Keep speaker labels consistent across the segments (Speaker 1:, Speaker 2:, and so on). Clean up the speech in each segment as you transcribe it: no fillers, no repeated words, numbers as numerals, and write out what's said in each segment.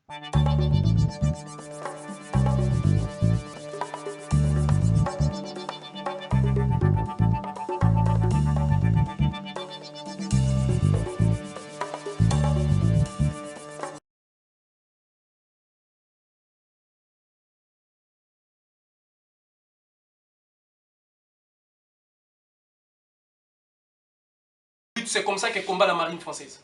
Speaker 1: C'est comme ça qu'elle combat la marine française.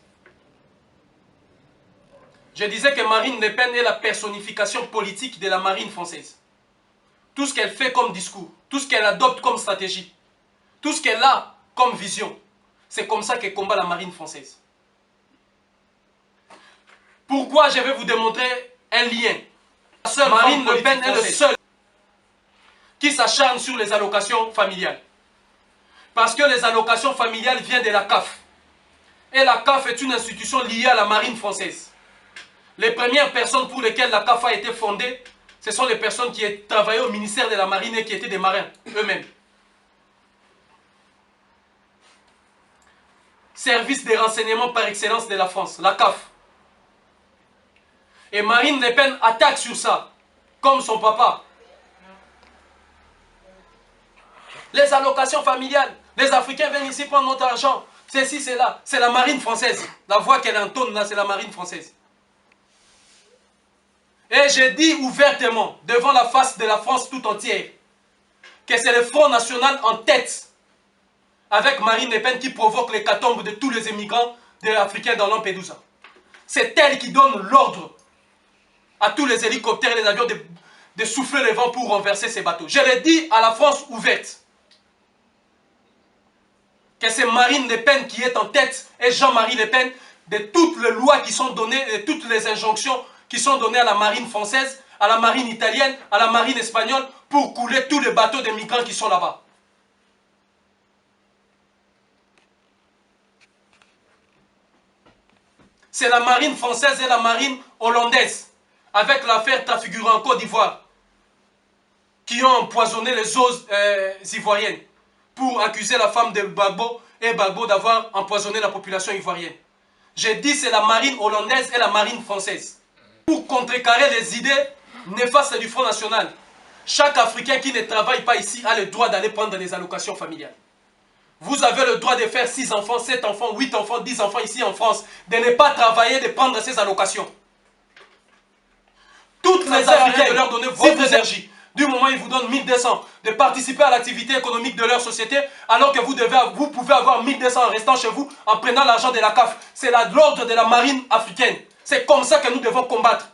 Speaker 1: Je disais que Marine Le Pen est la personnification politique de la marine française. Tout ce qu'elle fait comme discours, tout ce qu'elle adopte comme stratégie, tout ce qu'elle a comme vision, c'est comme ça qu'elle combat la marine française. Pourquoi je vais vous démontrer un lien? Marine Le Pen est le seul qui s'acharne sur les allocations familiales. Parce que les allocations familiales viennent de la CAF. Et la CAF est une institution liée à la marine française. Les premières personnes pour lesquelles la CAF a été fondée, ce sont les personnes qui travaillaient au ministère de la Marine et qui étaient des marins eux-mêmes. Service des renseignements par excellence de la France, la CAF. Et Marine Le Pen attaque sur ça, comme son papa. Les allocations familiales, les Africains viennent ici prendre notre argent. Ceci, c'est là, c'est la marine française. La voix qu'elle entonne là, c'est la marine française. Et j'ai dit ouvertement, devant la face de la France tout entière, que c'est le Front National en tête, avec Marine Le Pen, qui provoque l'hécatombe de tous les émigrants africains dans Lampedusa. C'est elle qui donne l'ordre à tous les hélicoptères et les avions de souffler le vent pour renverser ces bateaux. Je l'ai dit à la France ouverte, que c'est Marine Le Pen qui est en tête, et Jean-Marie Le Pen, de toutes les lois qui sont données, de toutes les injonctions qui sont données à la marine française, à la marine italienne, à la marine espagnole, pour couler tous les bateaux des migrants qui sont là-bas. C'est la marine française et la marine hollandaise, avec l'affaire Trafigura en Côte d'Ivoire, qui ont empoisonné les eaux ivoiriennes, pour accuser la femme de Gbagbo et Gbagbo d'avoir empoisonné la population ivoirienne. J'ai dit c'est la marine hollandaise et la marine française. Pour contrecarrer les idées néfastes du Front National, chaque Africain qui ne travaille pas ici a le droit d'aller prendre des allocations familiales. Vous avez le droit de faire 6 enfants, 7 enfants, 8 enfants, 10 enfants ici en France, de ne pas travailler, de prendre ces allocations. Toutes les Africains, de leur donner votre énergie. Du moment où ils vous donnent 1200, de participer à l'activité économique de leur société, alors que vous pouvez avoir 1200 en restant chez vous, en prenant l'argent de la CAF. C'est l'ordre de la marine africaine. C'est comme ça que nous devons combattre.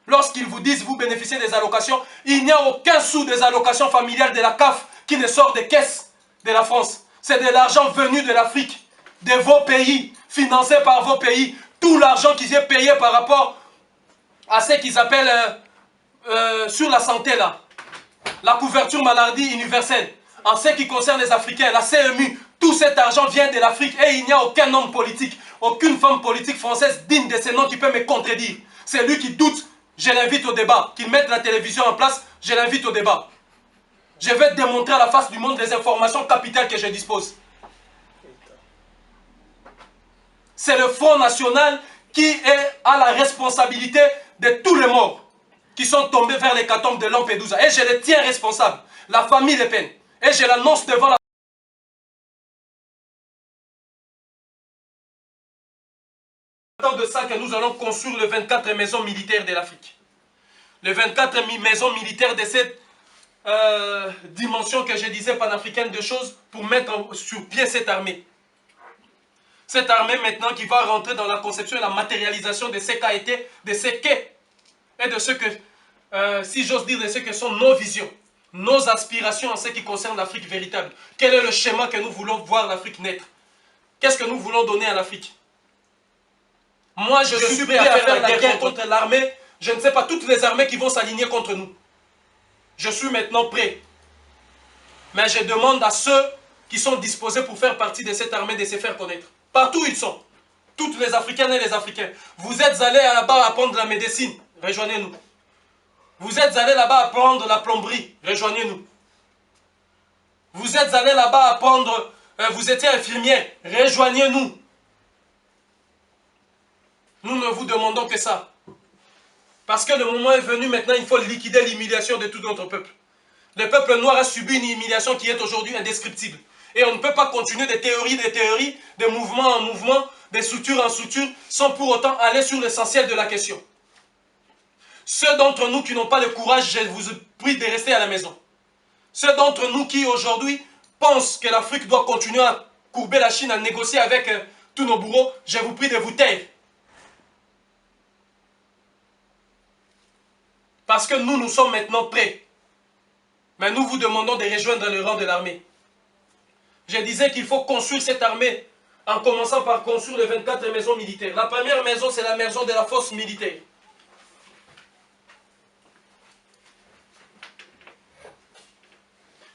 Speaker 1: Lorsqu'ils vous disent vous bénéficiez des allocations, il n'y a aucun sou des allocations familiales de la CAF qui ne sort des caisses de la France. C'est de l'argent venu de l'Afrique, de vos pays, financé par vos pays. Tout l'argent qui est payé par rapport à ce qu'ils appellent sur la santé là, la couverture maladie universelle. En ce qui concerne les Africains, la CMU, tout cet argent vient de l'Afrique et il n'y a aucun homme politique, aucune femme politique française digne de ce nom qui peut me contredire. C'est lui qui doute, je l'invite au débat. Qu'il mette la télévision en place, je l'invite au débat. Je vais démontrer à la face du monde les informations capitales que je dispose. C'est le Front National qui a la responsabilité de tous les morts qui sont tombés vers l'hécatombe de Lampedusa. Et je les tiens responsables, la famille Le Pen. Et je l'annonce devant la... de ça que nous allons construire les 24 maisons militaires de l'Afrique. Les 24 maisons militaires de cette dimension que je disais panafricaine de choses pour mettre sur pied cette armée. Cette armée maintenant qui va rentrer dans la conception et la matérialisation de ce qu'a été, de ce qu'est et de ce que, si j'ose dire, de ce que sont nos visions, nos aspirations en ce qui concerne l'Afrique véritable. Quel est le schéma que nous voulons voir l'Afrique naître? Qu'est-ce que nous voulons donner à l'Afrique? Moi, je suis prêt à faire la guerre contre l'armée. Je ne sais pas toutes les armées qui vont s'aligner contre nous. Je suis maintenant prêt. Mais je demande à ceux qui sont disposés pour faire partie de cette armée de se faire connaître. Partout où ils sont. Toutes les Africaines et les Africains. Vous êtes allés là-bas apprendre la médecine. Rejoignez-nous. Vous êtes allés là-bas apprendre la plomberie. Rejoignez-nous. Vous êtes allés là-bas apprendre... vous étiez infirmière. Rejoignez-nous. Nous ne vous demandons que ça. Parce que le moment est venu maintenant, il faut liquider l'humiliation de tout notre peuple. Le peuple noir a subi une humiliation qui est aujourd'hui indescriptible. Et on ne peut pas continuer des théories, de mouvement en mouvement, de structure en structure, sans pour autant aller sur l'essentiel de la question. Ceux d'entre nous qui n'ont pas le courage, je vous prie de rester à la maison. Ceux d'entre nous qui aujourd'hui pensent que l'Afrique doit continuer à courber la Chine, à négocier avec tous nos bourreaux, je vous prie de vous taire. Parce que nous sommes maintenant prêts. Mais nous vous demandons de rejoindre le rang de l'armée. Je disais qu'il faut construire cette armée en commençant par construire les 24 maisons militaires. La première maison, c'est la maison de la force militaire.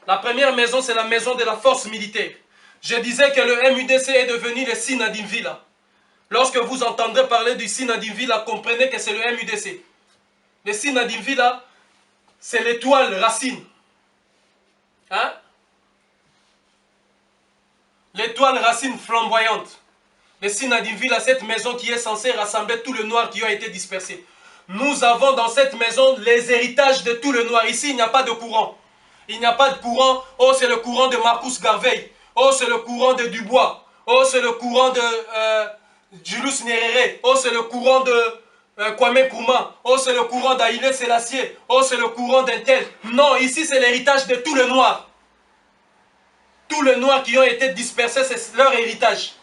Speaker 1: La première maison, c'est la maison de la force militaire. Je disais que le MUDC est devenu le Sinadinvila. Lorsque vous entendrez parler du Sinadinvila, comprenez que c'est le MUDC. Le Sinadinvila, c'est l'étoile racine. Hein? L'étoile racine flamboyante. Le Sinadinvila, cette maison qui est censée rassembler tout le noir qui a été dispersé. Nous avons dans cette maison les héritages de tout le noir. Ici, il n'y a pas de courant. Il n'y a pas de courant. Oh, c'est le courant de Marcus Garvey. Oh, c'est le courant de Dubois. Oh, c'est le courant de Julius Nyerere. Oh, c'est le courant de Kwame Nkrumah. Oh, c'est le courant d'Haïlé Sélassié. Oh, c'est le courant d'un tel. Non, ici, c'est l'héritage de tout le noir. Tous les noirs qui ont été dispersés, c'est leur héritage.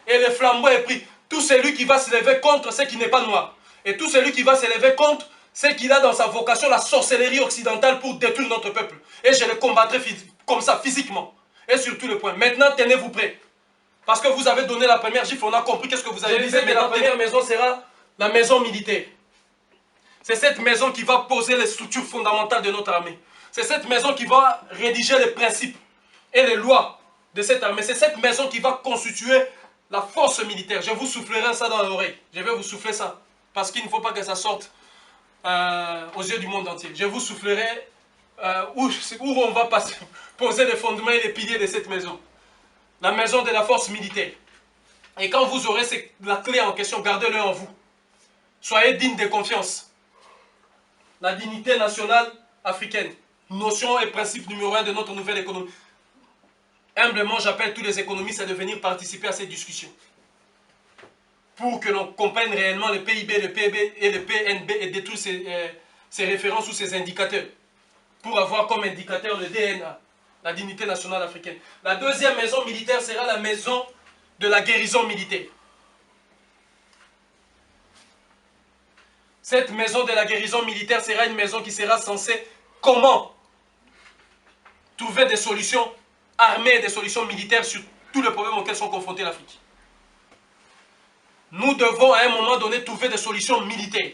Speaker 1: Et le flambeau est pris. Tout celui qui va se lever contre ce qui n'est pas noir. Et tout celui qui va se lever contre ce qu'il a dans sa vocation, la sorcellerie occidentale pour détruire notre peuple. Et je le combattrai comme ça, physiquement. Et sur tous les points. Maintenant, tenez-vous prêts. Parce que vous avez donné la première gifle, on a compris qu'est-ce que vous avez dit. Je disais que la première maison sera la maison militaire. C'est cette maison qui va poser les structures fondamentales de notre armée. C'est cette maison qui va rédiger les principes et les lois de cette armée. C'est cette maison qui va constituer la force militaire. Je vous soufflerai ça dans l'oreille. Je vais vous souffler ça. Parce qu'il ne faut pas que ça sorte aux yeux du monde entier. Je vous soufflerai où on va passer, poser les fondements et les piliers de cette maison. La maison de la force militaire. Et quand vous aurez la clé en question, gardez-le en vous. Soyez digne de confiance. La dignité nationale africaine. Notion et principe numéro 1 de notre nouvelle économie. Humblement, j'appelle tous les économistes à venir participer à cette discussion. Pour que l'on comprenne réellement le PIB, le PIB et le PNB et détruire ces références ou ces indicateurs. Pour avoir comme indicateur le DNA, la dignité nationale africaine. La deuxième maison militaire sera la maison de la guérison militaire. Cette maison de la guérison militaire sera une maison qui sera censée comment trouver des solutions armées, des solutions militaires sur tous les problèmes auxquels sont confrontés l'Afrique. Nous devons à un moment donné trouver des solutions militaires.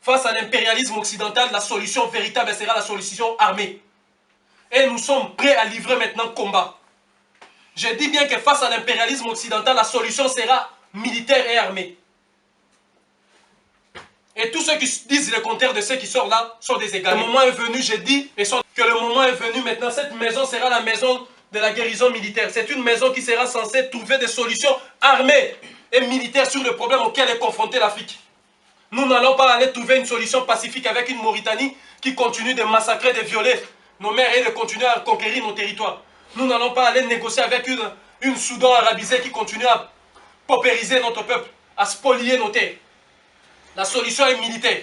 Speaker 1: Face à l'impérialisme occidental, la solution véritable sera la solution armée. Et nous sommes prêts à livrer maintenant combat. Je dis bien que face à l'impérialisme occidental, la solution sera militaire et armée. Et tous ceux qui disent le contraire de ceux qui sortent là sont des égarés. Le moment est venu, j'ai dit, que le moment est venu maintenant, cette maison sera la maison de la guérison militaire. C'est une maison qui sera censée trouver des solutions armées et militaires sur le problème auquel est confrontée l'Afrique. Nous n'allons pas aller trouver une solution pacifique avec une Mauritanie qui continue de massacrer, de violer nos mères et de continuer à conquérir nos territoires. Nous n'allons pas aller négocier avec une Soudan arabisée qui continue à paupériser notre peuple, à spolier nos terres. La solution est militaire.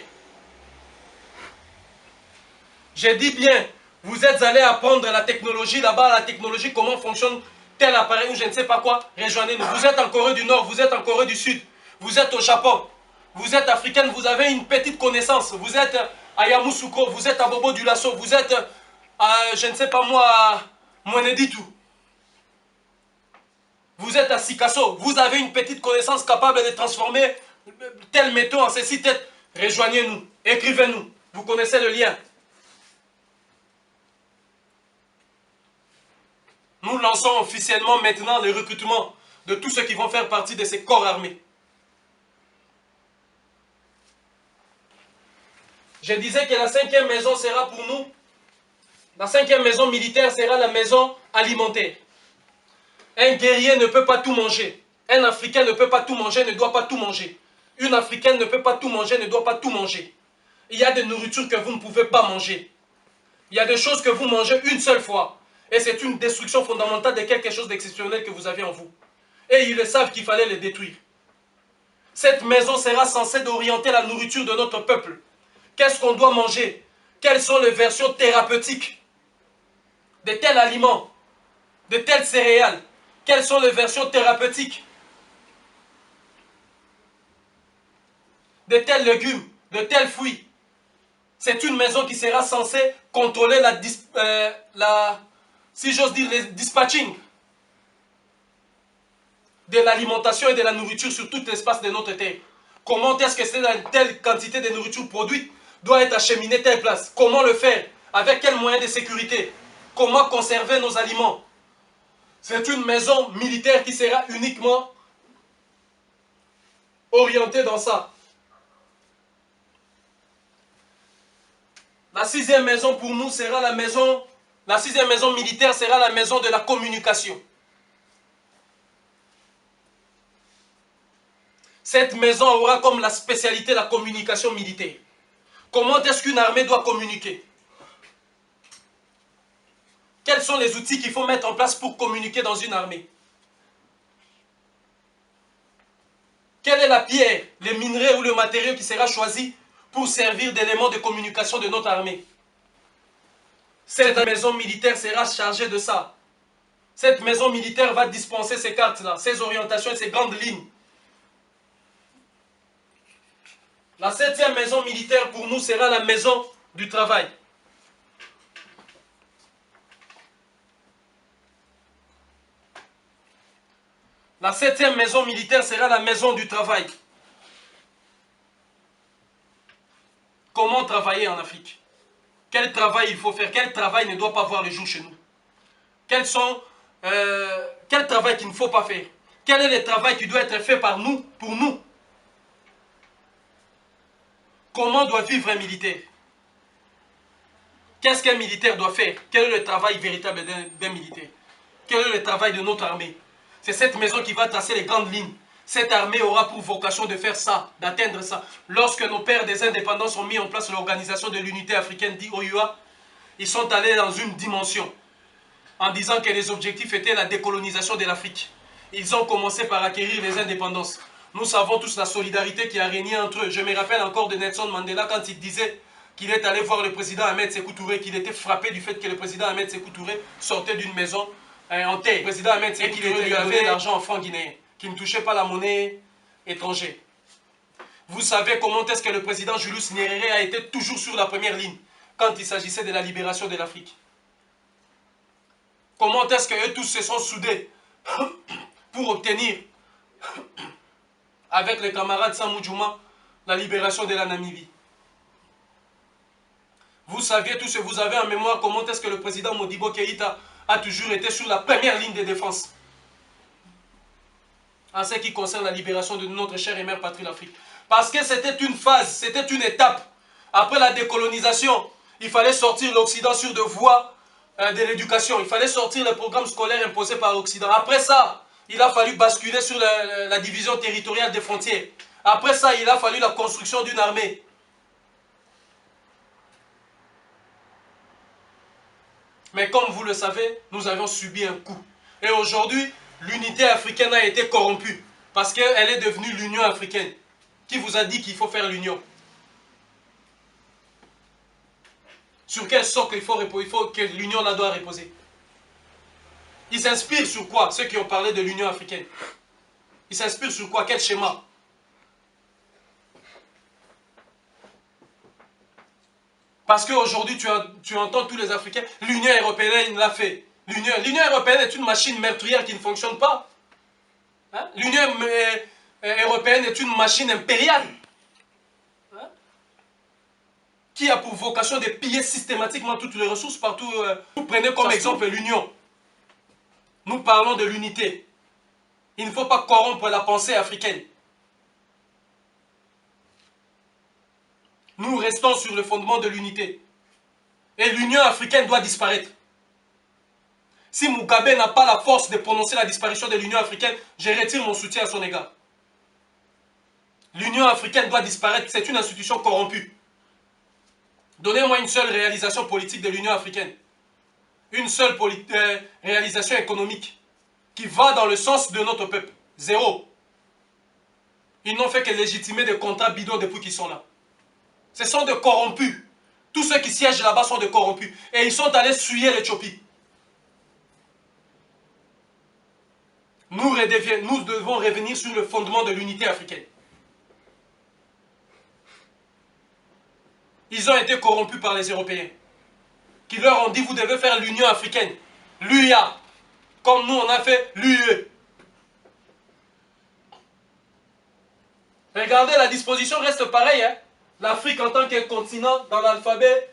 Speaker 1: J'ai dit bien, vous êtes allés apprendre la technologie là-bas, la technologie, comment fonctionne tel appareil ou je ne sais pas quoi, rejoignez-nous. Vous êtes en Corée du Nord, vous êtes en Corée du Sud, vous êtes au Japon, vous êtes africaine, vous avez une petite connaissance, vous êtes à Yamoussoukro, vous êtes à Bobo du Lasso, vous êtes à, je ne sais pas moi, à Mweneditu. Vous êtes à Sikasso, vous avez une petite connaissance capable de transformer tel métaux en ceci, tête. Rejoignez-nous, écrivez-nous, vous connaissez le lien. Nous lançons officiellement maintenant le recrutement de tous ceux qui vont faire partie de ces corps armés. Je disais que la cinquième maison sera pour nous, la cinquième maison militaire sera la maison alimentaire. Un guerrier ne peut pas tout manger. Un Africain ne peut pas tout manger, ne doit pas tout manger. Une Africaine ne peut pas tout manger, ne doit pas tout manger. Il y a des nourritures que vous ne pouvez pas manger. Il y a des choses que vous mangez une seule fois. Et c'est une destruction fondamentale de quelque chose d'exceptionnel que vous avez en vous. Et ils le savent qu'il fallait les détruire. Cette maison sera censée d'orienter la nourriture de notre peuple. Qu'est-ce qu'on doit manger? Quelles sont les versions thérapeutiques de tels aliments, de telles céréales? Quelles sont les versions thérapeutiques de tels légumes, de tels fruits? C'est une maison qui sera censée contrôler si j'ose dire, les dispatching de l'alimentation et de la nourriture sur tout l'espace de notre terre. Comment est-ce que telle quantité de nourriture produite doit être acheminée telle place? Comment le faire? Avec quels moyens de sécurité? Comment conserver nos aliments? C'est une maison militaire qui sera uniquement orientée dans ça. La sixième maison pour nous sera la sixième maison militaire sera la maison de la communication. Cette maison aura comme la spécialité la communication militaire. Comment est-ce qu'une armée doit communiquer? Quels sont les outils qu'il faut mettre en place pour communiquer dans une armée? Quelle est la pierre, les minerais ou le matériau qui sera choisi pour servir d'élément de communication de notre armée? Cette maison militaire sera chargée de ça. Cette maison militaire va dispenser ces cartes-là, ces orientations et ces grandes lignes. La septième maison militaire pour nous sera la maison du travail. La septième maison militaire sera la maison du travail. Comment travailler en Afrique? Quel travail il faut faire? Quel travail ne doit pas voir le jour chez nous? Quel travail qu'il ne faut pas faire? Quel est le travail qui doit être fait par nous, pour nous? Comment doit vivre un militaire? Qu'est-ce qu'un militaire doit faire? Quel est le travail véritable d'un militaire? Quel est le travail de notre armée? C'est cette maison qui va tracer les grandes lignes. Cette armée aura pour vocation de faire ça, d'atteindre ça. Lorsque nos pères des indépendances ont mis en place l'organisation de l'unité africaine dit OUA, ils sont allés dans une dimension en disant que les objectifs étaient la décolonisation de l'Afrique. Ils ont commencé par acquérir les indépendances. Nous savons tous la solidarité qui a régné entre eux. Je me rappelle encore de Nelson Mandela quand il disait qu'il est allé voir le président Ahmed Sékou Touré, qu'il était frappé du fait que le président Ahmed Sékou Touré sortait d'une maison en terre. Le président Ahmed Sékou Touré lui avait l'argent en francs guinéens, qui ne touchait pas la monnaie étrangère. Vous savez comment est-ce que le président Julius Nyerere a été toujours sur la première ligne quand il s'agissait de la libération de l'Afrique. Comment est-ce qu'eux tous se sont soudés pour obtenir, avec les camarades Samou Djouma, la libération de la Namibie. Vous saviez tous et vous avez en mémoire comment est-ce que le président Modibo Keïta a toujours été sur la première ligne de défense en ce qui concerne la libération de notre chère et mère patrie l'Afrique. Parce que c'était une phase, c'était une étape. Après la décolonisation, il fallait sortir l'Occident sur de voies de l'éducation. Il fallait sortir les programmes scolaires imposés par l'Occident. Après ça, il a fallu basculer sur la division territoriale des frontières. Après ça, il a fallu la construction d'une armée. Mais comme vous le savez, nous avons subi un coup. Et aujourd'hui, l'unité africaine a été corrompue. Parce qu'elle est devenue l'Union africaine. Qui vous a dit qu'il faut faire l'union? Sur quel socle il faut que l'union là doit reposer? Ils s'inspirent sur quoi, ceux qui ont parlé de l'Union africaine? Ils s'inspirent sur quoi? Quel schéma? Parce qu'aujourd'hui, tu entends tous les Africains, l'Union européenne l'a fait. L'Union européenne est une machine meurtrière qui ne fonctionne pas. Hein? L'Union européenne est une machine impériale. Hein? Qui a pour vocation de piller systématiquement toutes les ressources partout. Vous prenez comme exemple l'Union. Nous parlons de l'unité. Il ne faut pas corrompre la pensée africaine. Nous restons sur le fondement de l'unité. Et l'Union africaine doit disparaître. Si Mugabe n'a pas la force de prononcer la disparition de l'Union africaine, je retire mon soutien à son égard. L'Union africaine doit disparaître. C'est une institution corrompue. Donnez-moi une seule réalisation politique de l'Union africaine. Une seule réalisation économique qui va dans le sens de notre peuple. Zéro. Ils n'ont fait que légitimer des contrats bidons depuis qu'ils sont là. Ce sont des corrompus. Tous ceux qui siègent là-bas sont des corrompus. Et ils sont allés suyer l'Éthiopie. Nous devons revenir sur le fondement de l'unité africaine. Ils ont été corrompus par les Européens, qui leur ont dit, vous devez faire l'Union africaine, l'UIA, comme nous on a fait l'UE. Regardez, la disposition reste pareille. Hein? L'Afrique en tant que continent, dans l'alphabet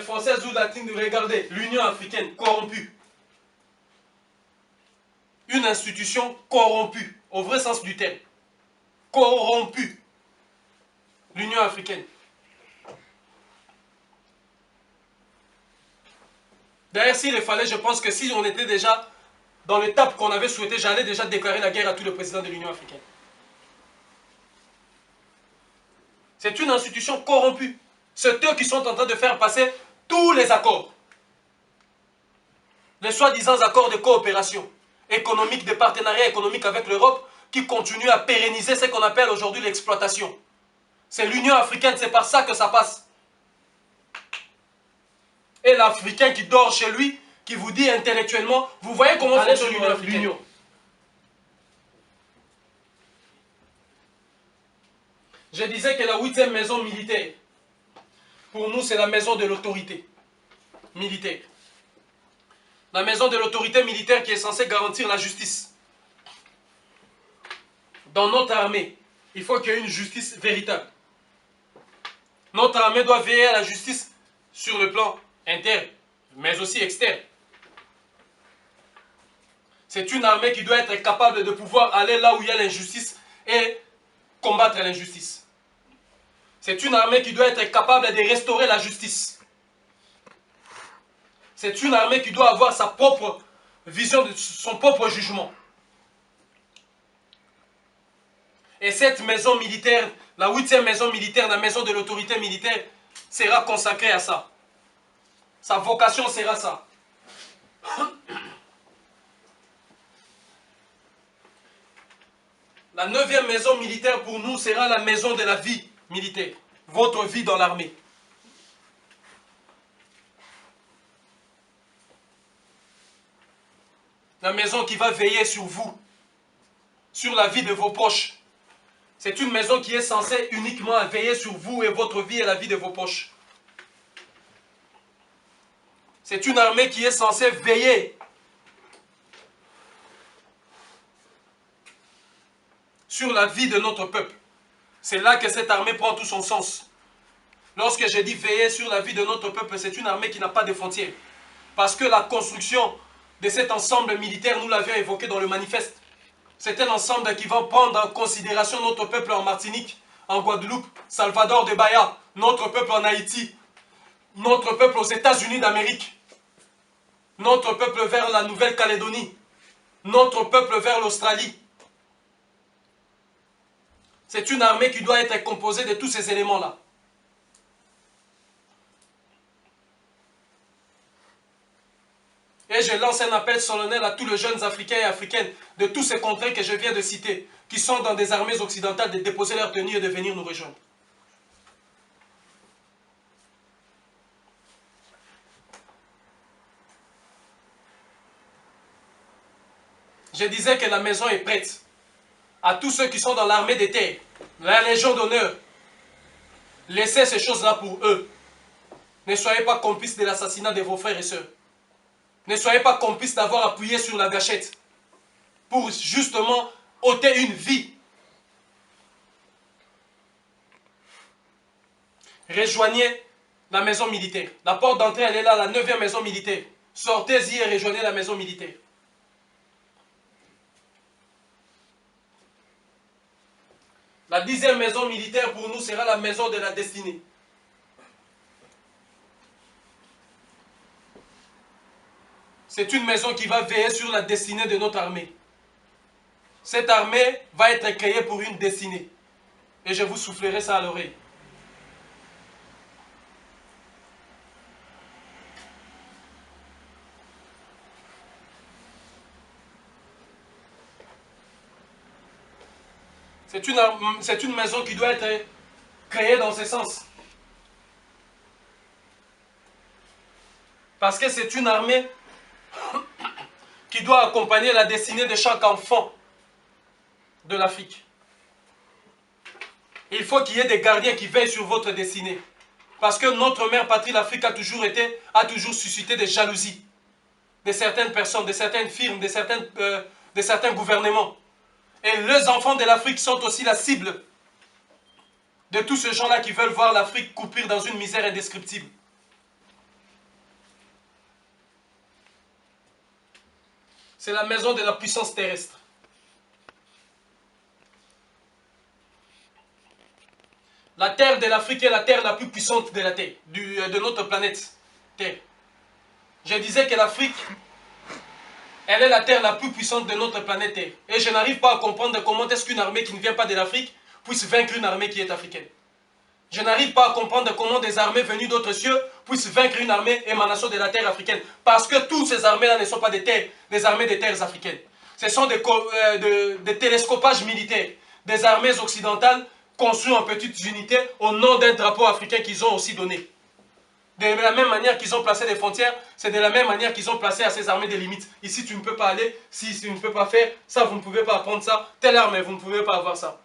Speaker 1: français ou latin, regardez, l'Union africaine, corrompue. Une institution corrompue, au vrai sens du terme. Corrompue. L'Union africaine. D'ailleurs, s'il le fallait, je pense que si on était déjà dans l'étape qu'on avait souhaité, j'allais déjà déclarer la guerre à tous les présidents de l'Union africaine. C'est une institution corrompue. C'est eux qui sont en train de faire passer tous les accords. Les soi-disant accords de coopération économique, de partenariat économique avec l'Europe, qui continuent à pérenniser ce qu'on appelle aujourd'hui l'exploitation. C'est l'Union africaine, c'est par ça que ça passe. Et l'Africain qui dort chez lui, qui vous dit intellectuellement, vous voyez comment fonctionne l'Union africaine. Je disais que la 8e maison militaire, pour nous, c'est la maison de l'autorité militaire. La maison de l'autorité militaire qui est censée garantir la justice. Dans notre armée, il faut qu'il y ait une justice véritable. Notre armée doit veiller à la justice sur le plan interne, mais aussi externe. C'est une armée qui doit être capable de pouvoir aller là où il y a l'injustice et combattre l'injustice. C'est une armée qui doit être capable de restaurer la justice. C'est une armée qui doit avoir sa propre vision, son propre jugement. Et cette maison militaire, la 8e maison militaire, la maison de l'autorité militaire, sera consacrée à ça. Sa vocation sera ça. La 9e maison militaire pour nous sera la maison de la vie militaire. Votre vie dans l'armée. La maison qui va veiller sur vous, sur la vie de vos proches. C'est une maison qui est censée uniquement veiller sur vous et votre vie et la vie de vos proches. C'est une armée qui est censée veiller sur la vie de notre peuple. C'est là que cette armée prend tout son sens. Lorsque je dis veiller sur la vie de notre peuple, c'est une armée qui n'a pas de frontières. Parce que la construction de cet ensemble militaire, nous l'avions évoqué dans le manifeste. C'est un ensemble qui va prendre en considération notre peuple en Martinique, en Guadeloupe, Salvador de Bahia, notre peuple en Haïti, notre peuple aux États-Unis d'Amérique, notre peuple vers la Nouvelle-Calédonie, notre peuple vers l'Australie. C'est une armée qui doit être composée de tous ces éléments-là. Et je lance un appel solennel à tous les jeunes Africains et Africaines de tous ces contrées que je viens de citer, qui sont dans des armées occidentales, de déposer leur tenue et de venir nous rejoindre. Je disais que la maison est prête. À tous ceux qui sont dans l'armée des terres, la Légion d'honneur, laissez ces choses-là pour eux. Ne soyez pas complices de l'assassinat de vos frères et sœurs. Ne soyez pas complices d'avoir appuyé sur la gâchette pour justement ôter une vie. Rejoignez la maison militaire. La porte d'entrée, elle est là, la 9e maison militaire. Sortez-y et rejoignez la maison militaire. La 10e maison militaire pour nous sera la maison de la destinée. C'est une maison qui va veiller sur la destinée de notre armée. Cette armée va être créée pour une destinée. et je vous soufflerai ça à l'oreille. C'est une maison qui doit être créée dans ce sens. Parce que c'est une armée qui doit accompagner la destinée de chaque enfant de l'Afrique. Il faut qu'il y ait des gardiens qui veillent sur votre destinée. Parce que notre mère patrie, l'Afrique, a toujours suscité des jalousies de certaines personnes, de certaines firmes, de certains gouvernements. Et les enfants de l'Afrique sont aussi la cible de tous ces gens-là qui veulent voir l'Afrique croupir dans une misère indescriptible. C'est la maison de la puissance terrestre. La terre de l'Afrique est la terre la plus puissante de la Terre, de notre planète Terre. Je disais que l'Afrique, elle est la terre la plus puissante de notre planète Terre. Et je n'arrive pas à comprendre comment est-ce qu'une armée qui ne vient pas de l'Afrique puisse vaincre une armée qui est africaine. Je n'arrive pas à comprendre comment des armées venues d'autres cieux puissent vaincre une armée émanation de la terre africaine. Parce que toutes ces armées-là ne sont pas des armées des terres africaines. Ce sont des télescopages militaires, des armées occidentales construites en petites unités au nom d'un drapeau africain qu'ils ont aussi donné. De la même manière qu'ils ont placé des frontières, c'est de la même manière qu'ils ont placé à ces armées des limites. Ici, tu ne peux pas aller, si tu ne peux pas faire, ça, vous ne pouvez pas prendre ça, telle armée, vous ne pouvez pas avoir ça.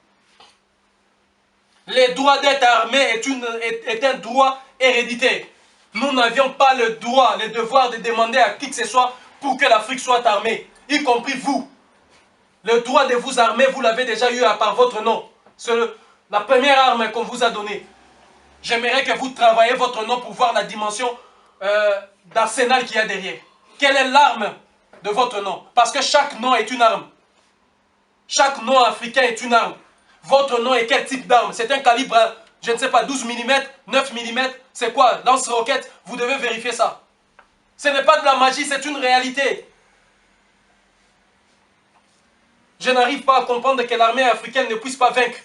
Speaker 1: Le droit d'être armé est un droit héréditaire. Nous n'avions pas le droit, le devoir de demander à qui que ce soit pour que l'Afrique soit armée, y compris vous. Le droit de vous armer, vous l'avez déjà eu par votre nom. C'est la première arme qu'on vous a donnée. J'aimerais que vous travailliez votre nom pour voir la dimension d'arsenal qu'il y a derrière. Quelle est l'arme de votre nom? Parce que chaque nom est une arme. Chaque nom africain est une arme. Votre nom est quel type d'arme? C'est un calibre, je ne sais pas, 12 mm, 9 mm, c'est quoi? Lance-roquette? Vous devez vérifier ça. Ce n'est pas de la magie, c'est une réalité. Je n'arrive pas à comprendre que l'armée africaine ne puisse pas vaincre.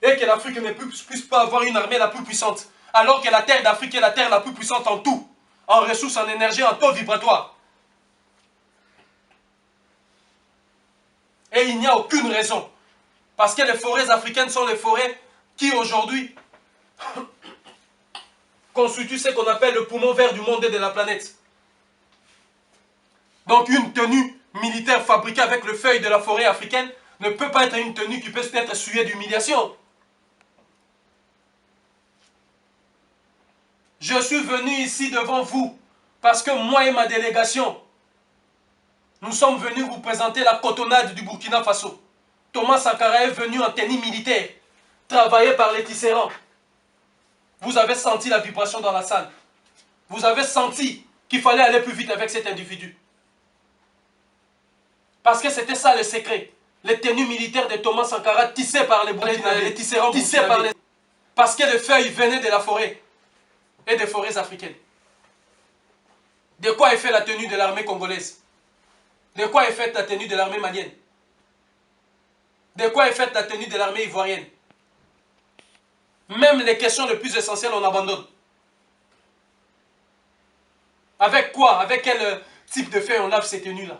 Speaker 1: Et que l'Afrique ne puisse pas avoir une armée la plus puissante. Alors que la terre d'Afrique est la terre la plus puissante en tout. En ressources, en énergie, en taux vibratoire. Et il n'y a aucune raison. Parce que les forêts africaines sont les forêts qui aujourd'hui constituent ce qu'on appelle le poumon vert du monde et de la planète. Donc une tenue militaire fabriquée avec le feuille de la forêt africaine ne peut pas être une tenue qui peut être souillée d'humiliation. Je suis venu ici devant vous parce que moi et ma délégation, nous sommes venus vous présenter la cotonnade du Burkina Faso. Thomas Sankara est venu en tenue militaire, travaillé par les tisserands. Vous avez senti la vibration dans la salle. Vous avez senti qu'il fallait aller plus vite avec cet individu. Parce que c'était ça le secret. Les tenues militaires de Thomas Sankara tissées par les tisserands burkinabés. Parce que les feuilles venaient de la forêt et des forêts africaines. De quoi est faite la tenue de l'armée congolaise? De quoi est faite la tenue de l'armée malienne? De quoi est faite la tenue de l'armée ivoirienne? Même les questions les plus essentielles, on abandonne. Avec quoi? Avec quel type de feuilles on lave ces tenues-là?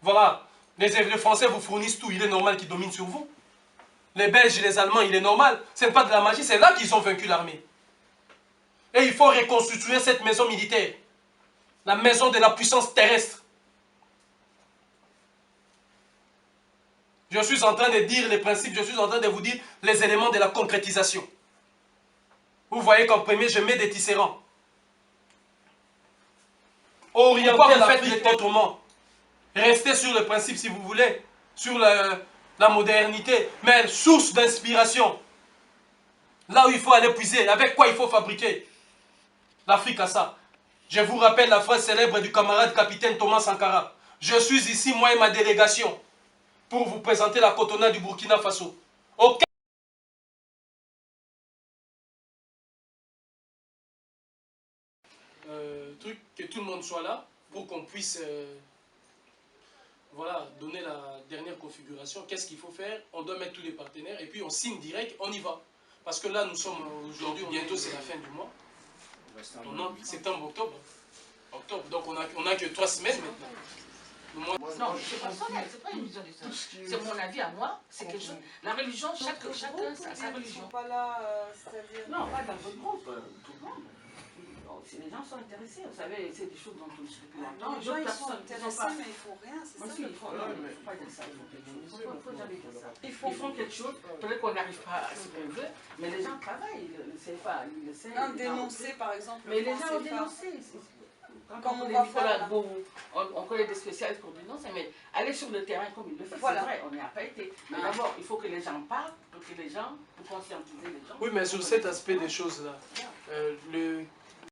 Speaker 1: Voilà. Les Français vous fournissent tout. Il est normal qu'ils dominent sur vous. Les Belges, les Allemands, il est normal. Ce n'est pas de la magie. C'est là qu'ils ont vaincu l'armée. Et il faut reconstituer cette maison militaire. La maison de la puissance terrestre. Je suis en train de dire les principes. Je suis en train de vous dire les éléments de la concrétisation. Vous voyez qu'en premier, je mets des tisserands. Orientez l'Afrique autrement. Restez sur le principe si vous voulez, sur la modernité, mais source d'inspiration. Là où il faut aller puiser, avec quoi il faut fabriquer. L'Afrique a ça. Je vous rappelle la phrase célèbre du camarade capitaine Thomas Sankara. Je suis ici, moi et ma délégation, pour vous présenter la cotonnade du Burkina Faso. Aucun truc que tout le monde soit là, pour qu'on puisse... voilà, donner la dernière configuration. Qu'est-ce qu'il faut faire? On doit mettre tous les partenaires et puis on signe direct, on y va. Parce que là, nous sommes aujourd'hui, bientôt c'est la fin du mois. Septembre, octobre. Donc on a que 3 semaines maintenant.
Speaker 2: Non, c'est personnel, c'est pas une vision du sang. C'est mon avis à moi, c'est quelque chose. La religion, chacun a sa religion.
Speaker 3: Pas là, c'est-à-dire.
Speaker 2: Non, pas dans votre groupe, tout le monde. Si les gens sont intéressés, vous savez, c'est des choses dont on discute depuis longtemps.
Speaker 3: Les gens ils sont intéressés, mais ils font rien, c'est ça.
Speaker 2: Moi aussi, il ne faut pas dire ça, il faut jamais dire ça. Ils font quelque chose, peut-être qu'on n'arrive pas à ce qu'on veut, mais les gens travaillent, ils essaient.
Speaker 3: Non, dénoncer par exemple.
Speaker 2: Mais les gens ont dénoncé.
Speaker 3: Comme on va faire,
Speaker 2: on connaît des spécialistes pour dénoncer, mais aller sur le terrain comme il le fait,
Speaker 3: voilà.
Speaker 2: C'est vrai, on n'y a pas été. Mais d'abord, il faut que les gens parlent, pour conscientiser les gens.
Speaker 1: Oui, mais sur cet aspect des choses-là,